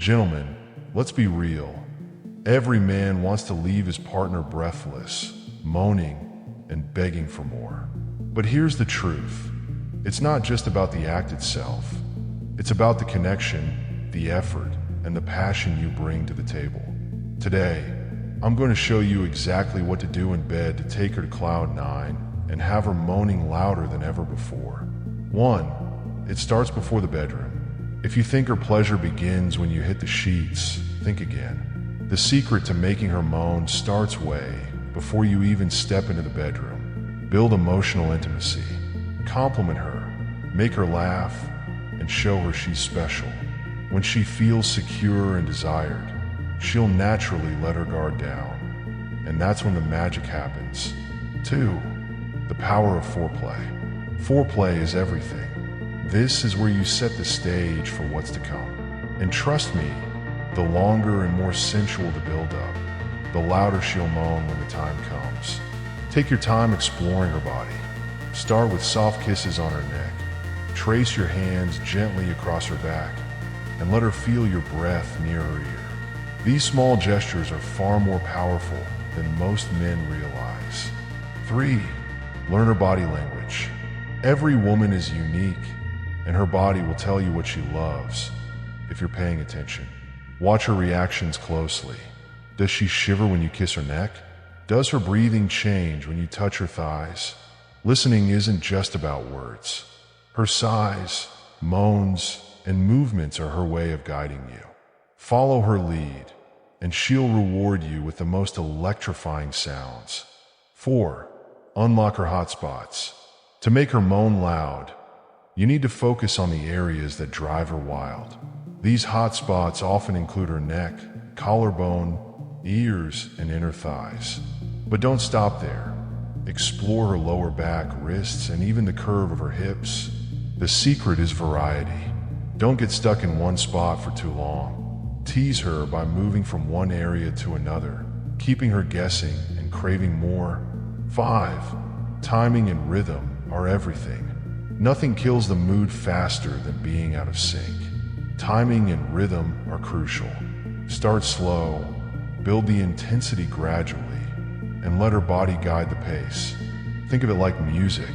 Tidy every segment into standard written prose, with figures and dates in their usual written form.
Gentlemen, let's be real. Every man wants to leave his partner breathless, moaning, and begging for more. But here's the truth. It's not just about the act itself. It's about the connection, the effort, and the passion you bring to the table. Today, I'm going to show you exactly what to do in bed to take her to cloud nine and have her moaning louder than ever before. 1. It starts before the bedroom. If you think her pleasure begins when you hit the sheets, think again. The secret to making her moan starts way before you even step into the bedroom. Build emotional intimacy. Compliment her, make her laugh, and show her she's special. When she feels secure and desired, she'll naturally let her guard down. And that's when the magic happens. 2. The power of foreplay. Foreplay is everything. This is where you set the stage for what's to come. And trust me, the longer and more sensual the build-up, the louder she'll moan when the time comes. Take your time exploring her body. Start with soft kisses on her neck. Trace your hands gently across her back and let her feel your breath near her ear. These small gestures are far more powerful than most men realize. 3. Learn her body language. Every woman is unique, and her body will tell you what she loves if you're paying attention. Watch her reactions closely. Does she shiver when you kiss her neck? Does her breathing change when you touch her thighs? Listening isn't just about words. Her sighs, moans, and movements are her way of guiding you. Follow her lead, and she'll reward you with the most electrifying sounds. 4. Unlock her hotspots. To make her moan loud, you need to focus on the areas that drive her wild. These hotspots often include her neck, collarbone, ears, and inner thighs. But don't stop there. Explore her lower back, wrists, and even the curve of her hips. The secret is variety. Don't get stuck in one spot for too long. Tease her by moving from one area to another, keeping her guessing and craving more. 5. Timing and rhythm are everything. Nothing kills the mood faster than being out of sync. Timing and rhythm are crucial. Start slow, build the intensity gradually, and let her body guide the pace. Think of it like music.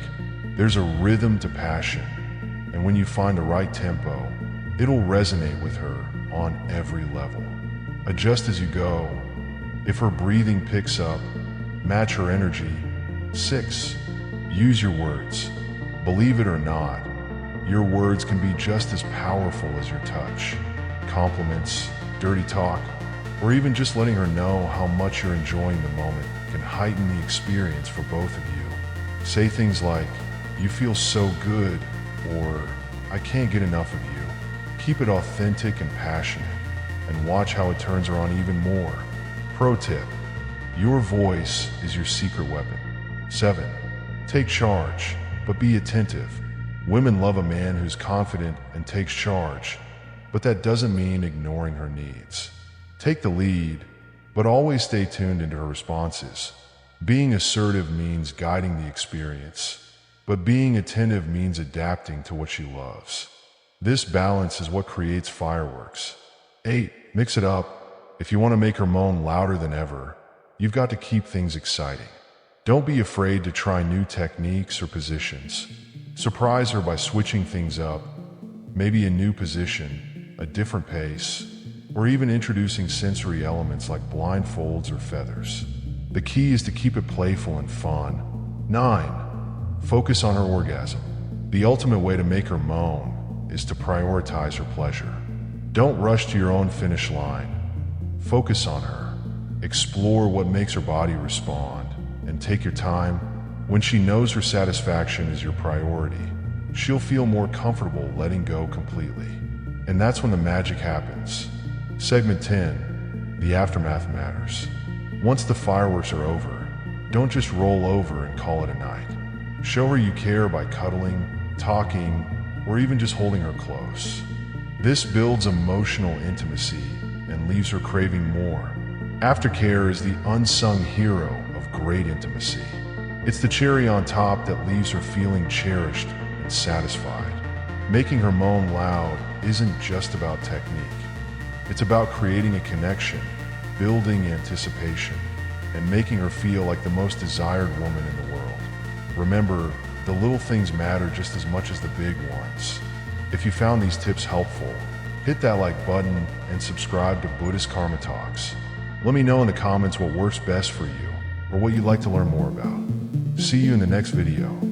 There's a rhythm to passion, and when you find the right tempo, it'll resonate with her on every level. Adjust as you go. If her breathing picks up, match her energy. 6. Use your words. Believe it or not, your words can be just as powerful as your touch. Compliments, dirty talk, or even just letting her know how much you're enjoying the moment can heighten the experience for both of you. Say things like, "You feel so good," or "I can't get enough of you." Keep it authentic and passionate, and watch how it turns her on even more. Pro tip: your voice is your secret weapon. 7. Take charge, but be attentive. Women love a man who's confident and takes charge, but that doesn't mean ignoring her needs. Take the lead, but always stay tuned into her responses. Being assertive means guiding the experience, but being attentive means adapting to what she loves. This balance is what creates fireworks. 8. Mix it up. If you want to make her moan louder than ever, you've got to keep things exciting. Don't be afraid to try new techniques or positions. Surprise her by switching things up, maybe a new position, a different pace, or even introducing sensory elements like blindfolds or feathers. The key is to keep it playful and fun. 9. Focus on her orgasm. The ultimate way to make her moan is to prioritize her pleasure. Don't rush to your own finish line. Focus on her. Explore what makes her body respond, and take your time. When she knows her satisfaction is your priority, she'll feel more comfortable letting go completely. And that's when the magic happens. Segment 10. The aftermath matters. Once the fireworks are over, don't just roll over and call it a night. Show her you care by cuddling, talking, or even just holding her close. This builds emotional intimacy and leaves her craving more. Aftercare is the unsung hero of great intimacy. It's the cherry on top that leaves her feeling cherished and satisfied. Making her moan loud isn't just about technique. It's about creating a connection, building anticipation, and making her feel like the most desired woman in the world. Remember, the little things matter just as much as the big ones. If you found these tips helpful, hit that like button and subscribe to Buddhist Karma Talks. Let me know in the comments what works best for you or what you'd like to learn more about. See you in the next video.